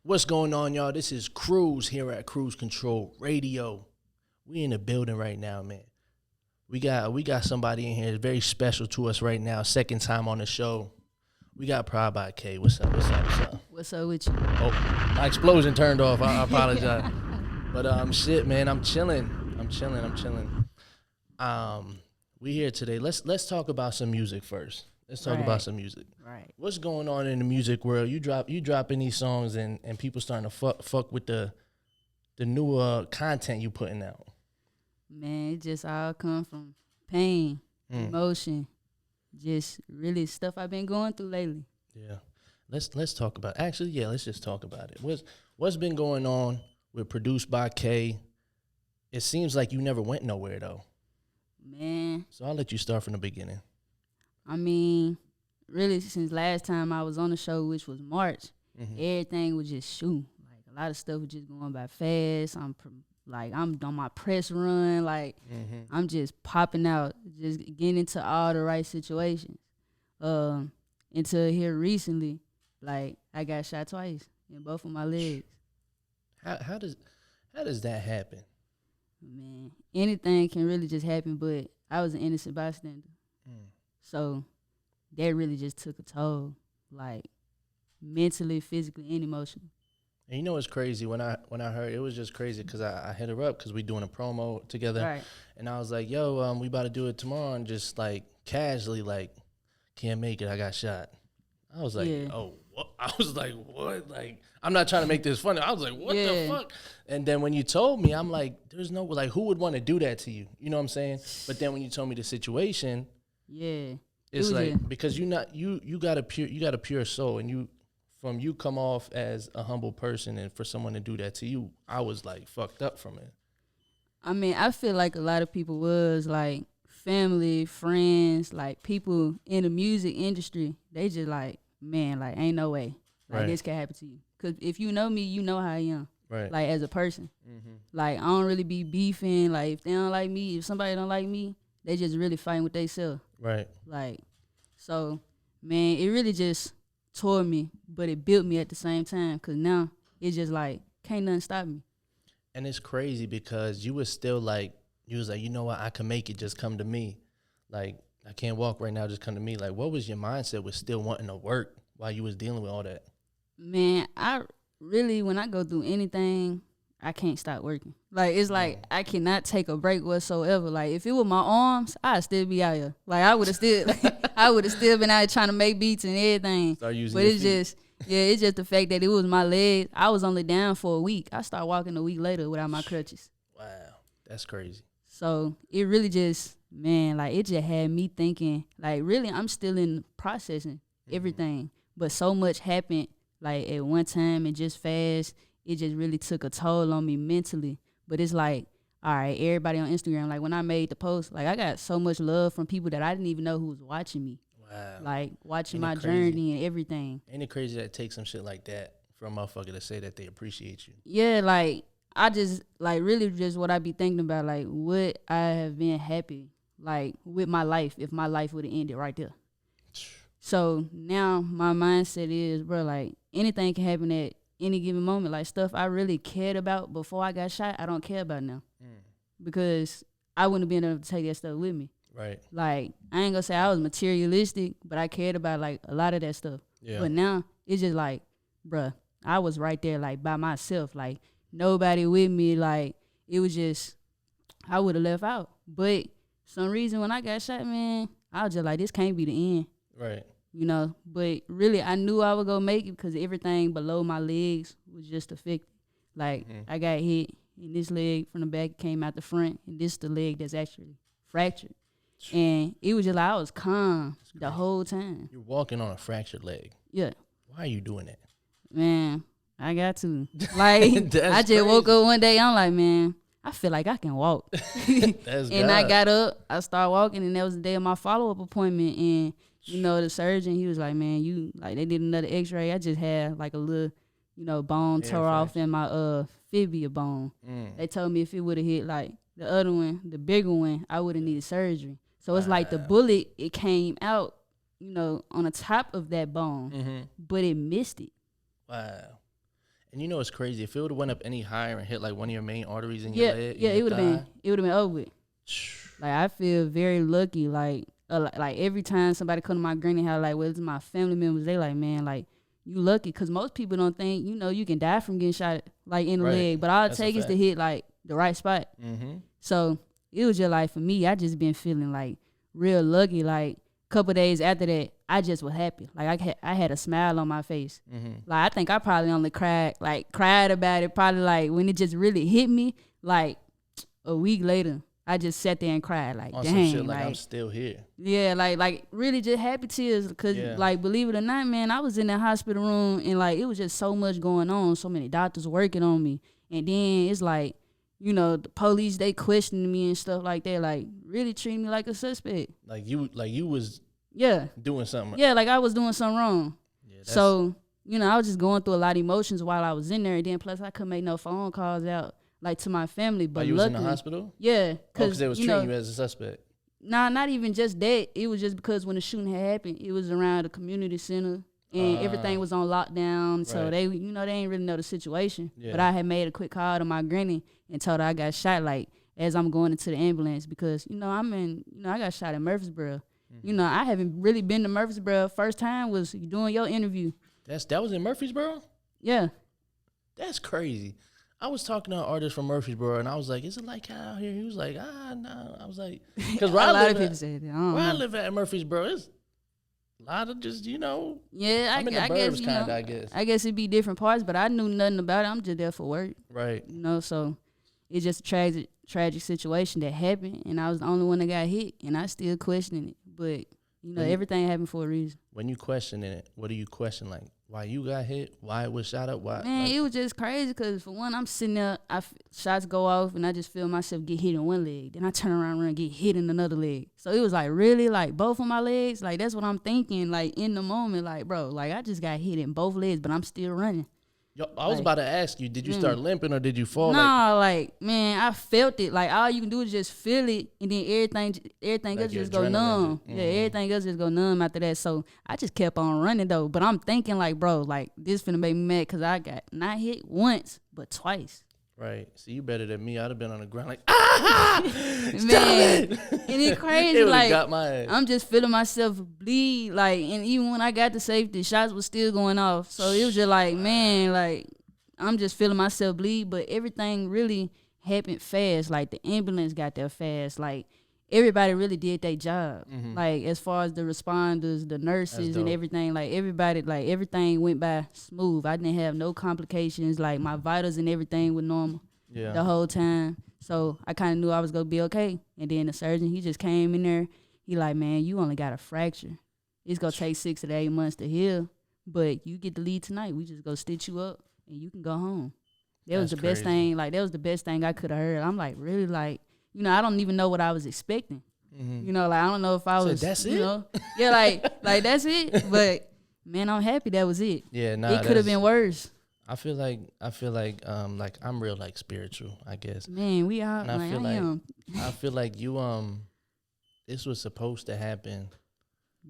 What's going on, y'all? This is Cruz here at Cruise Control Radio. We in the building right now, man. We got somebody in here that's very special to us right now. Second time on the show. We got ProdByKayy. What's up? What's up with you? Oh, my explosion turned off. I apologize. But shit, man. I'm chilling. We here today. Let's talk about some music first. Let's talk about some music. Right. What's going on in the music world? You dropping these songs and people starting to fuck with the newer content you putting out. Man, it just all come from pain, emotion, just really stuff I've been going through lately. Yeah. Let's talk about let's just talk about it. What's been going on with ProdByKayy? It seems like you never went nowhere though. Man. So I'll let you start from the beginning. I mean, really since last time I was on the show, which was March, everything was just shooting. Like a lot of stuff was just going by fast. I'm on my press run. Like I'm just popping out, just getting into all the right situations. Until here recently, like I got shot twice in both of my legs. How does that happen? Man, anything can really just happen, but I was an innocent bystander. So that really just took a toll, like mentally, physically, and emotionally. And you know what's crazy? When I heard it was just crazy because I hit her up because we doing a promo together. Right. And I was like, yo, we about to do it tomorrow, and just like casually like, can't make it, I got shot. I was like, oh, what? I was like, what? Like, I'm not trying to make this funny. I was like, what the fuck? And then when you told me, I'm like, there's no, like, who would want to do that to you? You know what I'm saying? But then when you told me the situation, it's like, because you got a pure soul, and you come off as a humble person, and for someone to do that to you, I was like fucked up from it. I mean, I feel like a lot of people was like family, friends, like people in the music industry, they just like, man, like ain't no way like this can happen to you. Cause if you know me, you know how I am. Right. Like as a person. Like I don't really be beefing. Like if they don't like me, if somebody don't like me, they just really fighting with themselves. Right. Like, so, man, it really just tore me, but it built me at the same time. Because now it's just like, can't nothing stop me. And it's crazy because you was still like, you was like, you know what, I can make it, just come to me. Like, I can't walk right now, just come to me. Like, what was your mindset with still wanting to work while you was dealing with all that? Man, I really, when I go through anything, I can't stop working. Like, it's like I cannot take a break whatsoever. Like, if it were my arms, I'd still be out here. Like, I would have still been out here trying to make beats and everything. Start using but your it's feet. just, it's just the fact that it was my legs. I was only down for a week. I started walking a week later without my crutches. Wow, that's crazy. So it really just, man, like it just had me thinking, like really I'm still in processing everything. But so much happened like at one time and just fast. It just really took a toll on me mentally. But it's like, all right, everybody on Instagram, like when I made the post, like I got so much love from people that I didn't even know who was watching me. Wow. Like watching Ain't my it crazy? journey and everything. Ain't it crazy that it takes some shit like that for a motherfucker to say that they appreciate you? Yeah, like I just, like really just what I be thinking about, like would I have been happy, like with my life if my life would have ended right there. So now my mindset is, bro, like anything can happen at any given moment. Like stuff I really cared about before I got shot, I don't care about now. Because I wouldn't have been able to take that stuff with me. Right. Like, I ain't gonna say I was materialistic, but I cared about like a lot of that stuff. Yeah. But now it's just like, bruh, I was right there like by myself. Like nobody with me. Like it was just, I would have left out. But some reason when I got shot, man, I was just like, this can't be the end. Right. You know, but really I knew I would go make it because everything below my legs was just affected. Like I got hit in this leg from the back, came out the front, and this is the leg that's actually fractured. And it was just like I was calm the whole time. You're walking on a fractured leg. Yeah. Why are you doing that? Man, I got to. Like, I just woke up one day, I'm like, man, I feel like I can walk. That's And God. I got up, I started walking, and that was the day of my follow-up appointment. And, you know, the surgeon, he was like, man, they did another x-ray. I just had like a little, bone tore off in my fibia bone. They told me if it would have hit like the other one, the bigger one, I would have needed surgery. So it's like the bullet, it came out, on the top of that bone, but it missed it. Wow. And you know it's crazy. If it would have went up any higher and hit like one of your main arteries in your leg, it would have been over with. Like I feel very lucky. Like every time somebody come to my granny house, like whether it's my family members, they like, man, like you lucky, because most people don't think, you know, you can die from getting shot like in the leg, but all it takes is to hit like the right spot. So it was just like, for me, I just been feeling like real lucky. Like a couple days after that, I just was happy. Like I had a smile on my face. Like I think I probably only cried about it probably like when it just really hit me, like a week later. I just sat there and cried, like, on dang, some shit, like I'm still here. Yeah, like really just happy tears, because like, believe it or not, man, I was in that hospital room and like it was just so much going on, so many doctors working on me, and then it's like, you know, the police, they questioning me and stuff like that, like really treating me like a suspect. Like you was doing something. Yeah, like I was doing something wrong. Yeah, so, you know, I was just going through a lot of emotions while I was in there, and then plus I couldn't make no phone calls out like to my family. But you was in the hospital? Yeah, because they was treating you as a suspect. Nah, not even just that. It was just because when the shooting had happened, it was around the community center and everything was on lockdown. So they, you know, they ain't really know the situation. Yeah. But I had made a quick call to my granny and told her I got shot, like as I'm going into the ambulance, because you know I got shot in Murfreesboro. You know, I haven't really been to Murfreesboro. First time was doing your interview. That was in Murfreesboro? Yeah. That's crazy. I was talking to an artist from Murfreesboro, and I was like, "Is it like out here?" He was like, no." I was like, "Because where I live at Murfreesboro, it's a lot of just, you know." Yeah, I'm in the burbs, kind of. I guess. I guess it'd be different parts, but I knew nothing about it. I'm just there for work, right? You know, so it's just a tragic situation that happened, and I was the only one that got hit, and I still questioning it. But you know, everything happened for a reason. When you questioning it, what do you question? Like, why you got hit? Why it was shot up? Why? Man, it was just crazy, because for one, I'm sitting there, shots go off, and I just feel myself get hit in one leg. Then I turn around and get hit in another leg. So it was like, really, like both of my legs? Like that's what I'm thinking, like in the moment, like, bro, like I just got hit in both legs, but I'm still running. Yo, I was about to ask you, did you start limping or did you fall? No, like, man, I felt it. Like all you can do is just feel it, and then everything else just go numb. Yeah, everything else just go numb after that. So I just kept on running though. But I'm thinking like, bro, like this finna make me mad, because I got not hit once, but twice. Right. See, you better than me. I'd have been on the ground like, man. And it's crazy. Like, got my ass. I'm just feeling myself bleed. Like, and even when I got to safety, shots was still going off. So it was just like, man, like I'm just feeling myself bleed. But everything really happened fast. Like the ambulance got there fast. Like everybody really did their job. Like as far as the responders, the nurses, and everything. Like everybody, like everything went by smooth. I didn't have no complications. Like my vitals and everything were normal the whole time. So I kind of knew I was gonna be okay. And then the surgeon, he just came in there. He like, man, you only got a fracture. It's gonna take 6 to 8 months to heal, but you get to leave tonight. We just go stitch you up and you can go home. That was the best thing. Like that was the best thing I could have heard. I'm like, really, like. You know, I don't even know what I was expecting. You know, like I don't know if I was. That's you it. Know, yeah, like that's it. But man, I'm happy that was it. Yeah, nah, it could have been worse. I feel like I'm real like spiritual, I guess. Man, we are. And I feel like you this was supposed to happen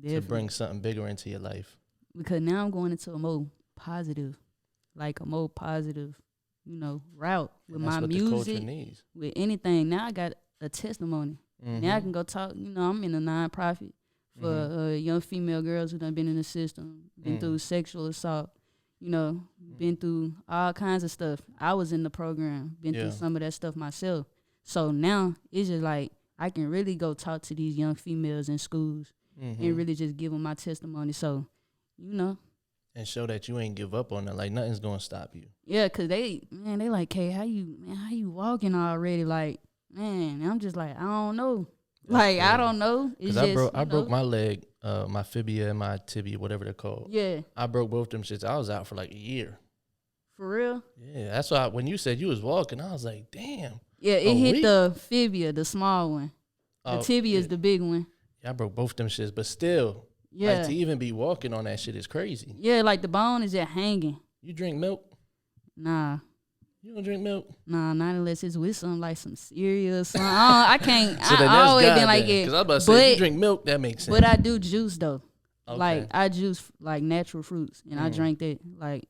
to bring something bigger into your life. Because now I'm going into a more positive, you know, route with my music, with anything. Now I got a testimony. Now I can go talk. You know, I'm in a nonprofit for young female girls who done been in the system, been through sexual assault, you know, been through all kinds of stuff. I was in the program, been through some of that stuff myself. So now it's just like I can really go talk to these young females in schools and really just give them my testimony. So, you know. And show that you ain't give up on it. Like nothing's gonna stop you. Yeah, cause they like, Kay, how you walking already? Like, man, I'm just like, I don't know. That's like, crazy. I don't know. It's I broke my leg, my fibia and my tibia, whatever they're called. Yeah. I broke both them shits. I was out for like a year. For real? Yeah, that's why when you said you was walking, I was like, damn. Yeah, it hit the fibia, the small one. The tibia is the big one. Yeah, I broke both them shits, but still. Yeah. Like to even be walking on that shit is crazy. Yeah, like the bone is just hanging. You drink milk? Nah. You don't drink milk? Nah, not unless it's with something like some cereal or something. I can't. So I always been like it. Because I was about to say, if you drink milk, that makes sense. But I do juice though. Okay. Like I juice like natural fruits, and I drank that. Like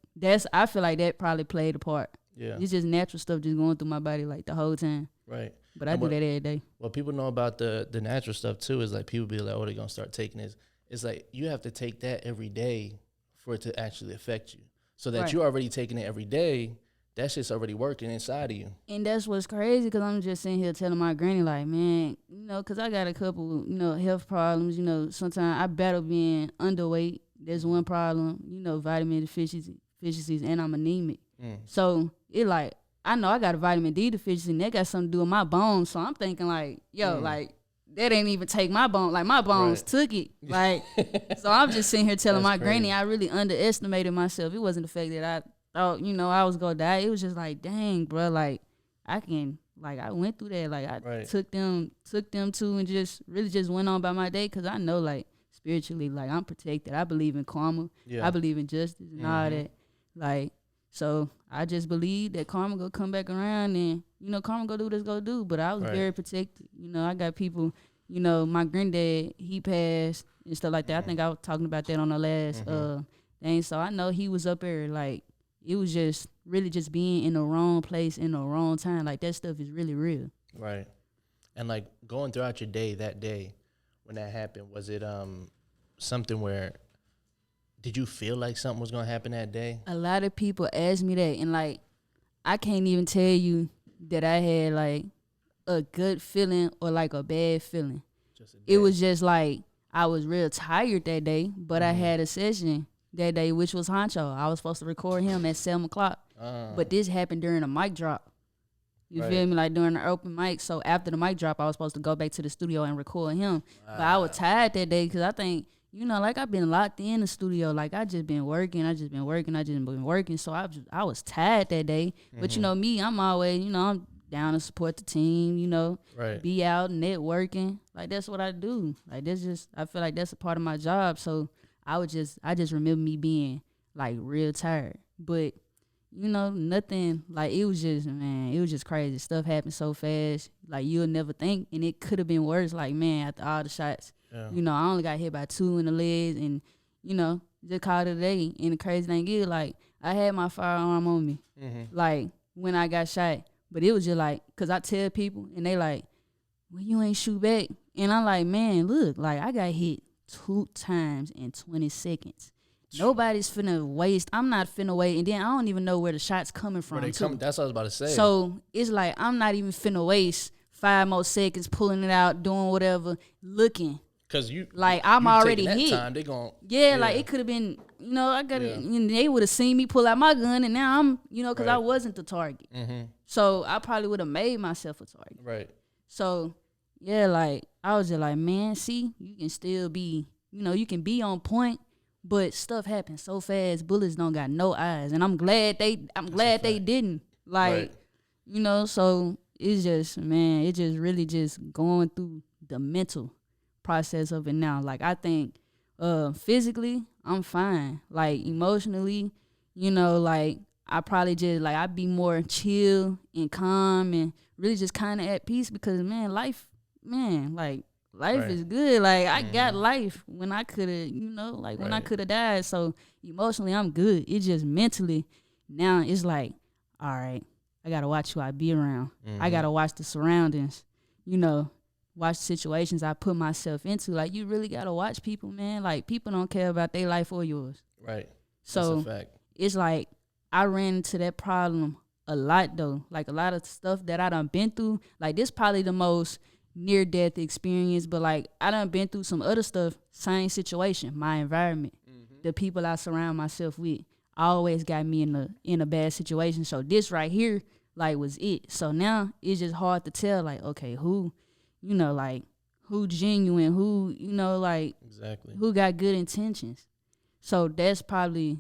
I feel like that probably played a part. Yeah. It's just natural stuff just going through my body like the whole time. Right. But I do that every day. What people know about the natural stuff too is like people be like, oh, they're gonna start taking this. It's like you have to take that every day for it to actually affect you. So that you're already taking it every day, that shit's already working inside of you. And that's what's crazy, because I'm just sitting here telling my granny, like, man, because I got a couple, health problems. Sometimes I battle being underweight. There's one problem, vitamin deficiencies, and I'm anemic. So it like, I know I got a vitamin D deficiency, and that got something to do with my bones. So I'm thinking like, like, that ain't even take my bone. Like, my bones took it. Like, so I'm just sitting here telling my granny I really underestimated myself. It wasn't the fact that I thought, I was going to die. It was just like, dang, bro, like, I went through that. Like, I took them too, and just really just went on about my day, because I know, like, spiritually, like, I'm protected. I believe in karma. I believe in justice and all that. Like, so I just believe that karma gonna come back around, and karma gonna do what it's gonna do. But I was very protected. I got people. My granddad, he passed and stuff like that. I think I was talking about that on the last thing. So I know he was up there. Like, it was just really just being in the wrong place in the wrong time. Like, that stuff is really real. Right. And like going throughout your day that day when that happened, was it something where? Did you feel like something was gonna happen that day? A lot of people ask me that, and like, I can't even tell you that I had like a good feeling or like a bad feeling. It was just like I was real tired that day, but I had a session that day, which was Honcho. I was supposed to record him at 7:00, but this happened during a mic drop. You feel me? Like during the open mic. So after the mic drop, I was supposed to go back to the studio and record him. But I was tired that day, because I think, like, I've been locked in the studio. Like, I just been working. So I was tired that day. But, me, I'm always, I'm down to support the team, be out networking. Like, that's what I do. Like, I feel like that's a part of my job. So I just remember me being, like, real tired. But, nothing, like, it was just crazy. Stuff happened so fast. Like, you'll never think. And it could have been worse. Like, man, after all the shots. Yeah. I only got hit by 2 in the legs, and, just called it a day. And the crazy thing is, like, I had my firearm on me, like, when I got shot. But it was just like, because I tell people, and they like, well, you ain't shoot back. And I'm like, man, look, like, I got hit 2 times in 20 seconds. Nobody's finna waste. I'm not finna wait. And then I don't even know where the shot's coming from. That's what I was about to say. So it's like, I'm not even finna waste 5 more seconds pulling it out, doing whatever, looking. Cause I'm already hit. Time, they gon' like, it could have been, I got it. They would have seen me pull out my gun, and now I'm, because I wasn't the target. So I probably would have made myself a target. Right. So yeah, like, I was just like, man, see, you can still be, you can be on point, but stuff happens so fast. Bullets don't got no eyes, and I'm glad they didn't. Like, so it's just, man, it just really just going through the mental process of it now. Like, I think physically I'm fine. Like, emotionally, like, I probably just, like, I'd be more chill and calm and really just kind of at peace, because, man, life is good. Like, I got life when I could have, when I could have died. So emotionally I'm good. It's just mentally now it's like, all right, I gotta watch who I be around. I gotta watch the surroundings, watch situations I put myself into. Like, you really gotta watch people, man. Like, people don't care about their life or yours. Right. So that's a fact. It's like, I ran into that problem a lot, though. Like, a lot of stuff that I done been through. Like, this probably the most near-death experience, but, like, I done been through some other stuff, same situation, my environment, the people I surround myself with always got me in a bad situation. So this right here, like, was it. So now it's just hard to tell, like, okay, who, like, who genuine, who, like, exactly, who got good intentions. So that's probably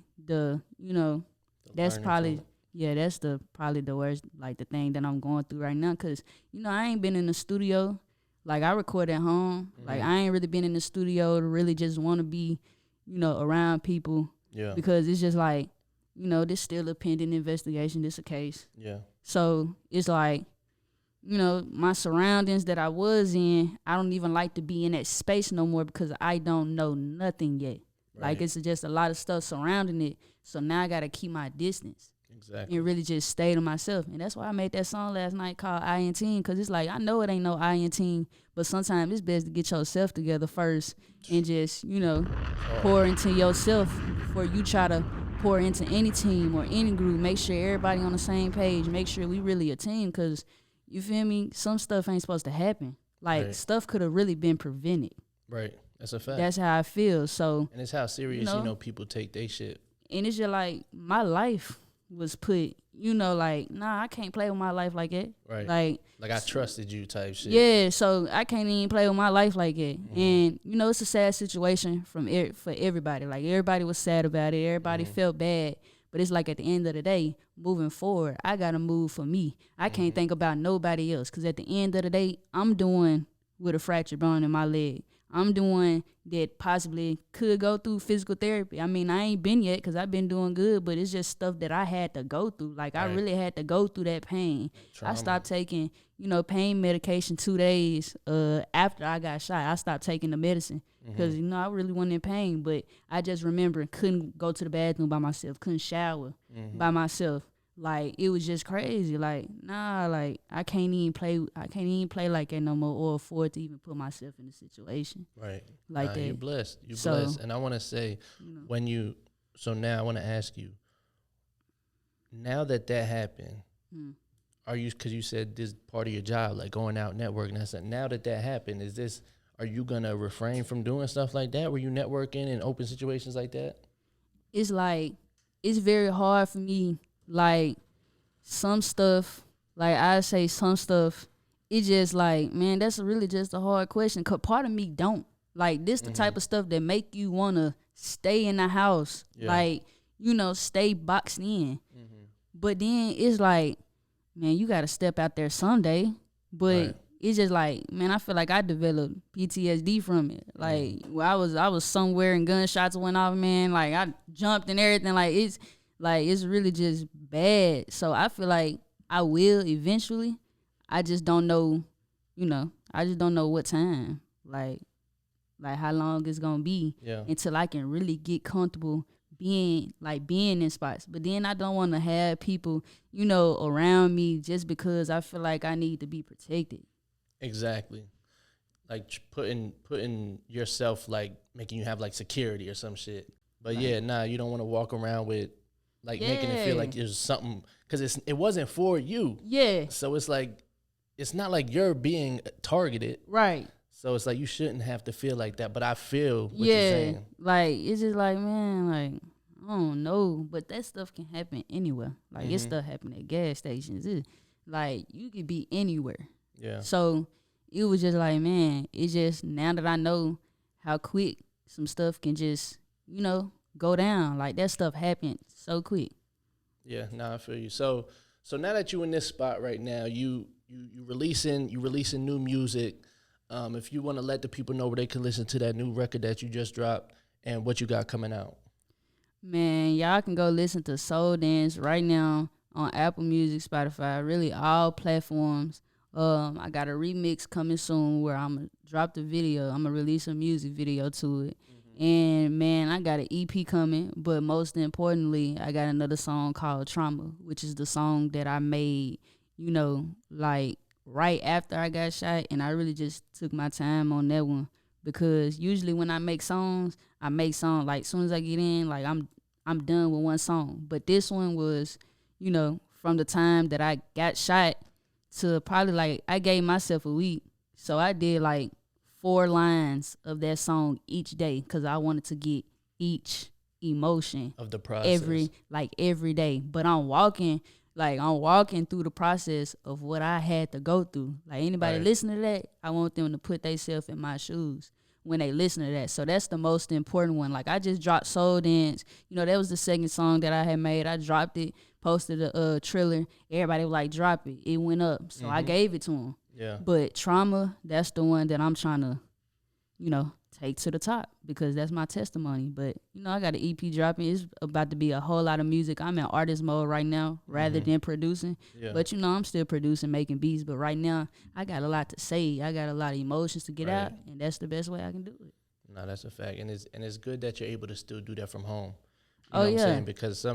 that's probably the worst, like, the thing that I'm going through right now. Cause, I ain't been in the studio. Like, I record at home. Like, I ain't really been in the studio to really just want to be, around people. Yeah. Because it's just like, this still a pending investigation. This a case. Yeah. So it's like, my surroundings that I was in, I don't even like to be in that space no more, because I don't know nothing yet. Like, it's just a lot of stuff surrounding it. So now I got to keep my distance. Exactly. And really just stay to myself. And that's why I made that song last night called InTuned, because it's like, I know it ain't no InTuned, but sometimes it's best to get yourself together first and just, pour into yourself before you try to pour into any team or any group. Make sure everybody on the same page. Make sure we really a team, because, you feel me, some stuff ain't supposed to happen. Like, stuff could have really been prevented. Right. That's a fact. That's how I feel. So, and it's how serious, people take their shit. And it's just like, my life was put, like, nah, I can't play with my life like that. Right. Like I trusted you type shit. Yeah, so I can't even play with my life like that. And, it's a sad situation for everybody. Like, everybody was sad about it. Everybody felt bad. But it's like, at the end of the day, moving forward, I got to move for me. I can't think about nobody else, because at the end of the day, I'm doing with a fractured bone in my leg. I'm doing that possibly could go through physical therapy. I mean, I ain't been yet, because I've been doing good, but it's just stuff that I had to go through. Like, I really had to go through that pain. Trauma. I stopped taking, pain medication 2 days after I got shot. I stopped taking the medicine because, I really wasn't in pain. But I just remember couldn't go to the bathroom by myself, couldn't shower by myself. Like, it was just crazy. Like, nah, like, I can't even play like that no more, or afford to even put myself in a situation. Right. Like that. You're blessed. You're blessed. And I want to say, so now I want to ask you, now that happened, are you, because you said this part of your job, like going out networking, I said, now that happened, are you going to refrain from doing stuff like that? Were you networking in open situations like that? It's like, it's very hard for me. Like, some stuff, like I say some stuff, it's just like, man, that's really just a hard question. Because part of me don't. Like, this the type of stuff that make you want to stay in the house. Yeah. Like, stay boxed in. But then it's like, man, you got to step out there someday. But it's just like, man, I feel like I developed PTSD from it. Like, I was somewhere and gunshots went off, man. Like, I jumped and everything. It's really just bad. So I feel like I will eventually. I just don't know, I just don't know what time. Like how long it's gonna be until I can really get comfortable being in spots. But then I don't want to have people, around me just because I feel like I need to be protected. Exactly. Like putting yourself, like making you have like security or some shit. But you don't want to walk around with making it feel like there's something, because it wasn't for you. Yeah. So it's like, it's not like you're being targeted. Right. So it's like, you shouldn't have to feel like that. But I feel what you're saying. Like, it's just like, man, like, I don't know. But that stuff can happen anywhere. Like, it's stuff happen at gas stations. Like, you could be anywhere. Yeah. So it was just like, man, it's just, now that I know how quick some stuff can just, go down. Like, that stuff happened so quick. Yeah, I feel you. So now that you in this spot right now, you releasing new music. If you want to let the people know where they can listen to that new record that you just dropped and what you got coming out. Man, y'all can go listen to Soul Dance right now on Apple Music, Spotify, really all platforms. I got a remix coming soon where I'm going to drop the video. I'm going to release a music video to it. And, man, I got an EP coming, but most importantly, I got another song called Trauma, which is the song that I made, like right after I got shot, and I really just took my time on that one, because usually when I make songs like as soon as I get in, like I'm done with one song. But this one was, from the time that I got shot to probably like I gave myself a week. So I did like 4 lines of that song each day, because I wanted to get each emotion of the process every day. But I'm walking through the process of what I had to go through. Like, anybody listening to that, I want them to put themselves in my shoes when they listen to that. So that's the most important one. Like, I just dropped Soul Dance. That was the second song that I had made. I dropped it, posted a trailer. Everybody was like, drop it. It went up. So I gave it to them. Yeah. But Trauma, that's the one that I'm trying to, take to the top, because that's my testimony. But, I got an EP dropping. It's about to be a whole lot of music. I'm in artist mode right now rather than producing. Yeah. But, I'm still producing, making beats. But right now, I got a lot to say. I got a lot of emotions to get out, and that's the best way I can do it. No, that's a fact, and it's good that you're able to still do that from home. You Oh know what yeah, I'm saying? Because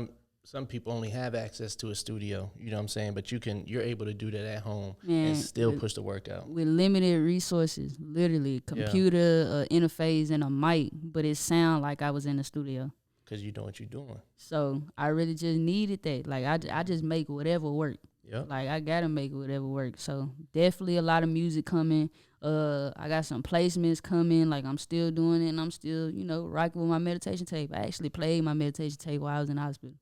some people only have access to a studio. You know what I'm saying? But you're able to do that at home and still push the work out with limited resources. Literally, computer, interface, and a mic, but it sound like I was in the studio. Because you know what you're doing. So I really just needed that. Like I just make whatever work. Yep. Like I gotta make whatever work. So definitely a lot of music coming. I got some placements coming. Like I'm still doing it, and I'm still rocking with my meditation tape. I actually played my meditation tape while I was in the hospital.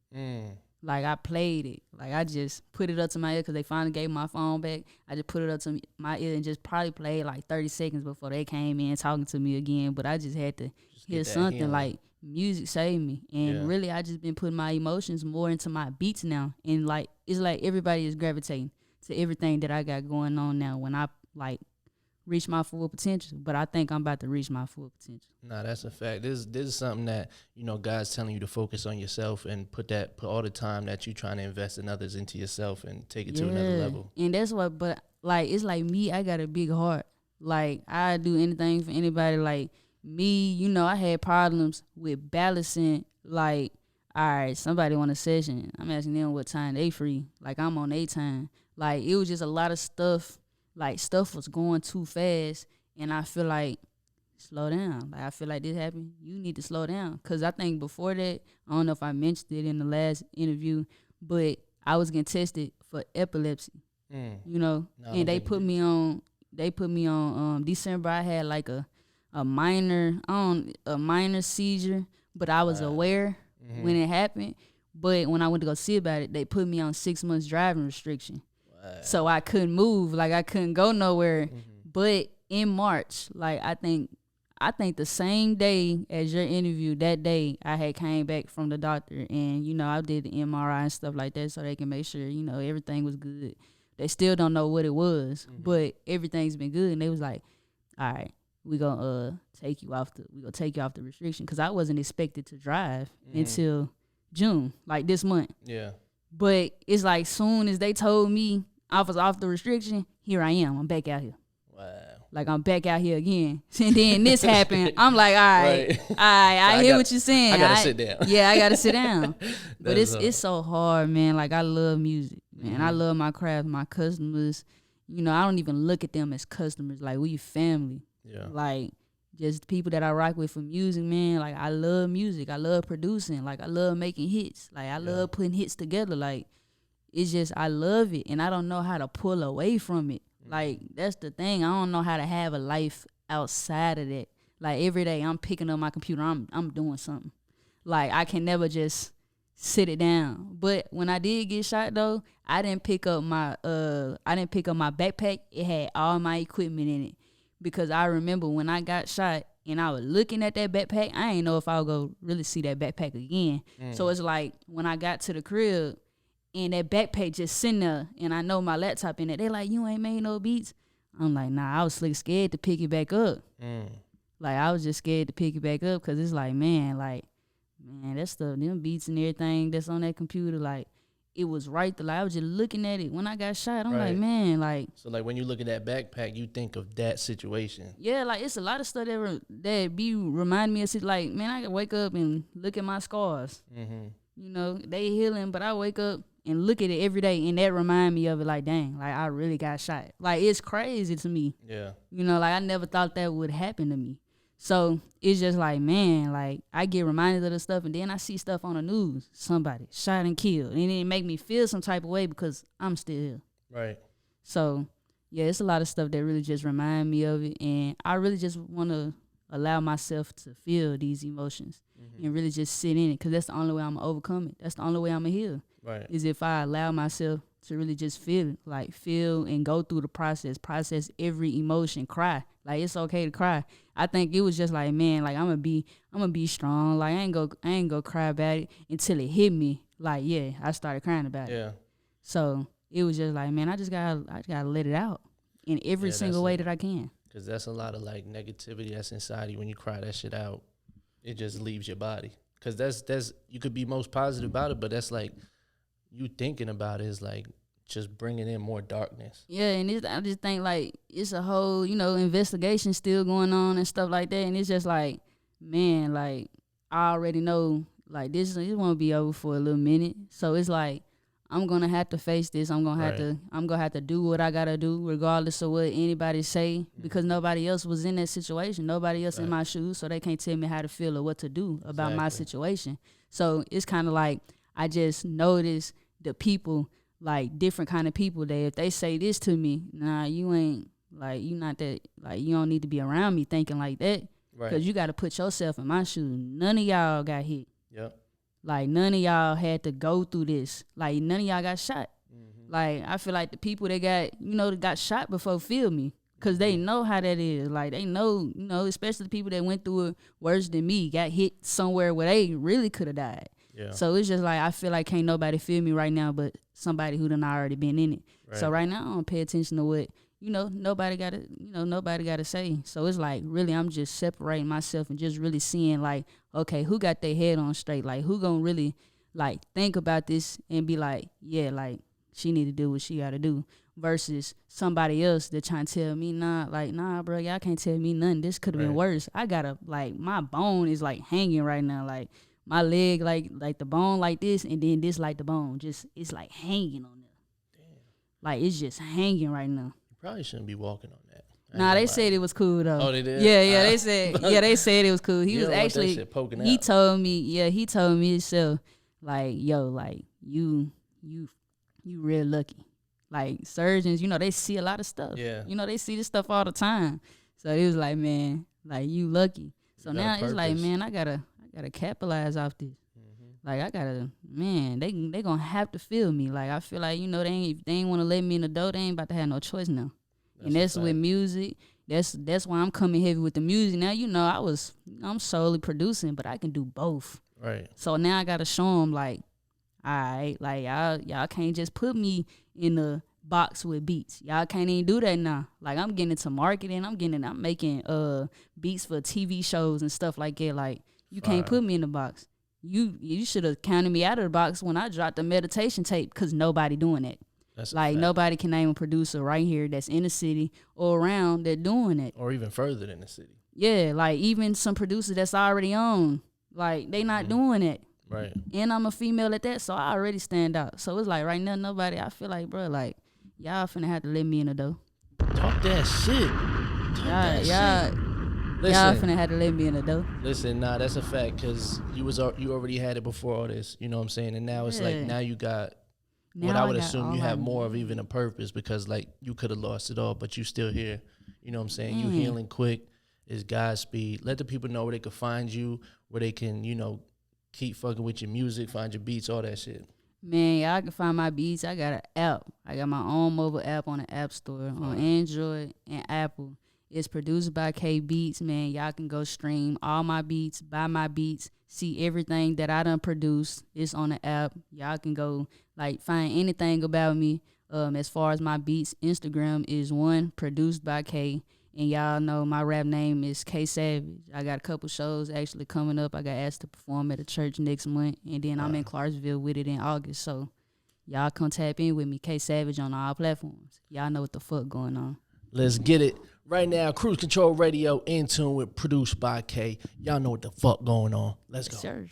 Like I played it. Like I just put it up to my ear because they finally gave my phone back. I just put it up to my ear and just probably played like 30 seconds before they came in talking to me again. But I just had to hear something healing. Like music saved me. And really I just been putting my emotions more into my beats now. And like it's like everybody is gravitating to everything that I got going on now when I like reach my full potential. But I think I'm about to reach my full potential. Nah, that's a fact. This is something that, God's telling you to focus on yourself and put all the time that you're trying to invest in others into yourself and take it to another level. And that's what, but like, it's like me, I got a big heart. Like, I do anything for anybody. Like, me, I had problems with balancing, like, all right, somebody want a session. I'm asking them what time they free. Like, I'm on their time. Like, it was just a lot of stuff. Like, stuff was going too fast. And I feel like, slow down. Like, I feel like this happened. You need to slow down. Because I think before that, I don't know if I mentioned it in the last interview, but I was getting tested for epilepsy. No, and they put me on December. I had like a minor seizure, but I was aware when it happened. But when I went to go see about it, they put me on 6 months driving restriction. So I couldn't move, like I couldn't go nowhere. But in March, like I think the same day as your interview, that day I had came back from the doctor, and I did the MRI and stuff like that so they can make sure everything was good. They still don't know what it was, but everything's been good. And they was like, all right, we gonna take you off the restriction, because I wasn't expected to drive until June, like this month. Yeah. But it's like soon as they told me I was off the restriction, here I am. I'm back out here. Wow. Like I'm back out here again. And then this happened. I'm like, all right. I hear what you're saying. I gotta sit down. Yeah, I gotta sit down. But it's so hard, man. Like I love music, man. I love my craft, my customers. I don't even look at them as customers. Like we family. Yeah. Like just people that I rock with for music, man. Like I love music. I love producing. Like I love making hits. Like I love putting hits together. Like it's just I love it, and I don't know how to pull away from it. Like that's the thing. I don't know how to have a life outside of that. Like every day I'm picking up my computer. I'm doing something. Like I can never just sit it down. But when I did get shot though, I didn't pick up my backpack. It had all my equipment in it. Because I remember when I got shot and I was looking at that backpack, I ain't know if I would go really see that backpack again. So it's like when I got to the crib and that backpack just sitting there and I know my laptop in it, they like, you ain't made no beats? I'm like, nah, I was scared to pick it back up. Like I was just scared to pick it back up because it's like, man, that stuff, them beats and everything that's on that computer, like, it was right there. Like, I was just looking at it when I got shot. I'm like, man, like. So, like, when you look at that backpack, you think of that situation. Yeah, like, it's a lot of stuff that remind me of shit. Like, man, I can wake up and look at my scars. They healing, but I wake up and look at it every day, and that remind me of it. Like, dang, like, I really got shot. Like, it's crazy to me. Yeah. Like, I never thought that would happen to me. So it's just like, man, like I get reminded of the stuff, and then I see stuff on the news, somebody shot and killed, and it make me feel some type of way because I'm still here. Right. So yeah, it's a lot of stuff that really just remind me of it, and I really just want to allow myself to feel these emotions and really just sit in it, because that's the only way I'm gonna overcome it. That's the only way I'm gonna heal. Right. Is if I allow myself to really just feel and go through the process every emotion, cry. Like it's okay to cry. I think it was just like, man, like I'm gonna be strong. Like I ain't gonna cry about it until it hit me. Like, yeah, I started crying about it. Yeah. So it was just like, man, I just gotta let it out in every single way that I can. Because that's a lot of like negativity that's inside you. When you cry that shit out, it just leaves your body. Because that's you could be most positive about it, but that's like you thinking about it is like just bringing in more darkness. Yeah, and I just think like it's a whole, investigation still going on and stuff like that, and it's just like, man, like I already know like this won't be over for a little minute, so it's like I'm gonna have to face this. I'm gonna have to do what I gotta do, regardless of what anybody say, because nobody else was in that situation. Nobody else in my shoes, so they can't tell me how to feel or what to do about my situation. So it's kind of like I just notice the people, like different kind of people, that if they say this to me, nah, you ain't like you not that, like you don't need to be around me thinking like that, because you got to put yourself in my shoes. None of y'all got hit. Yep. Like, none of y'all had to go through this. Like, none of y'all got shot. Mm-hmm. Like, I feel like the people that got shot before feel me, because they know how that is. Like, they know, especially the people that went through it worse than me, got hit somewhere where they really could have died. Yeah. So it's just like, I feel like can't nobody feel me right now but somebody who done already been in it. Right. So right now, I don't pay attention to what, nobody got to say. So it's like, really, I'm just separating myself and just really seeing, like, okay, who got their head on straight? Like, who gonna really, like, think about this and be like, yeah, like, she need to do what she got to do, versus somebody else that trying to tell me, nah, bro, y'all can't tell me nothing. This could have been worse. I gotta, like, my bone is, like, hanging right now. Like, my leg, like the bone like this, and then this, like, the bone. Just, it's, like, hanging on there. Damn. Like, it's just hanging right now. Probably shouldn't be walking on that. Nah, they said it was cool though. Oh, they did? Yeah, they said it was cool. He was actually, he told me himself, like, yo, like, you real lucky. Like, surgeons, they see a lot of stuff. Yeah. They see this stuff all the time. So he was like, man, like, you lucky. So now it's like, man, I gotta capitalize off this. Like, I gotta, man, they gonna have to feel me. Like, I feel like, they ain't want to let me in the door, they ain't about to have no choice now. That's with music. That's why I'm coming heavy with the music. Now, I'm solely producing, but I can do both. Right. So now I gotta show them, like, all right, like, y'all can't just put me in a box with beats. Y'all can't even do that now. Like, I'm getting into marketing. I'm making beats for TV shows and stuff like that. Like, you can't put me in the box. You should have counted me out of the box when I dropped the meditation tape, because nobody doing it. That's like, nobody can name a producer right here that's in the city or around that doing it. Or even further than the city. Yeah, like, even some producers that's already on, like, they not doing it. Right. And I'm a female at that, so I already stand out. So it's like, right now, nobody, I feel like, bro, like, y'all finna have to let me in the door. Talk that shit. Y'all finna have to let me in the door. Listen, nah, that's a fact, because you already had it before all this, you know what I'm saying? And now it's like, now you got, what I would assume you have more of even a purpose, because, like, you could have lost it all, but you still here. You know what I'm saying? You healing quick is Godspeed. Let the people know where they can find you, where they can, keep fucking with your music, find your beats, all that shit. Man, y'all can find my beats. I got an app. I got my own mobile app on the App Store, on Android and Apple. It's produced by K Beats, man. Y'all can go stream all my beats, buy my beats, see everything that I done produced. It's on the app. Y'all can go, like, find anything about me. As far as my beats, Instagram is produced by K. And y'all know my rap name is K Savage. I got a couple shows actually coming up. I got asked to perform at a church next month. And then I'm in Clarksville with it in August. So y'all come tap in with me, K Savage, on all platforms. Y'all know what the fuck going on. Let's get it. Right now, Cruise Control Radio, InTuned with Produced by K. Y'all know what the fuck going on. Let's go. Sure.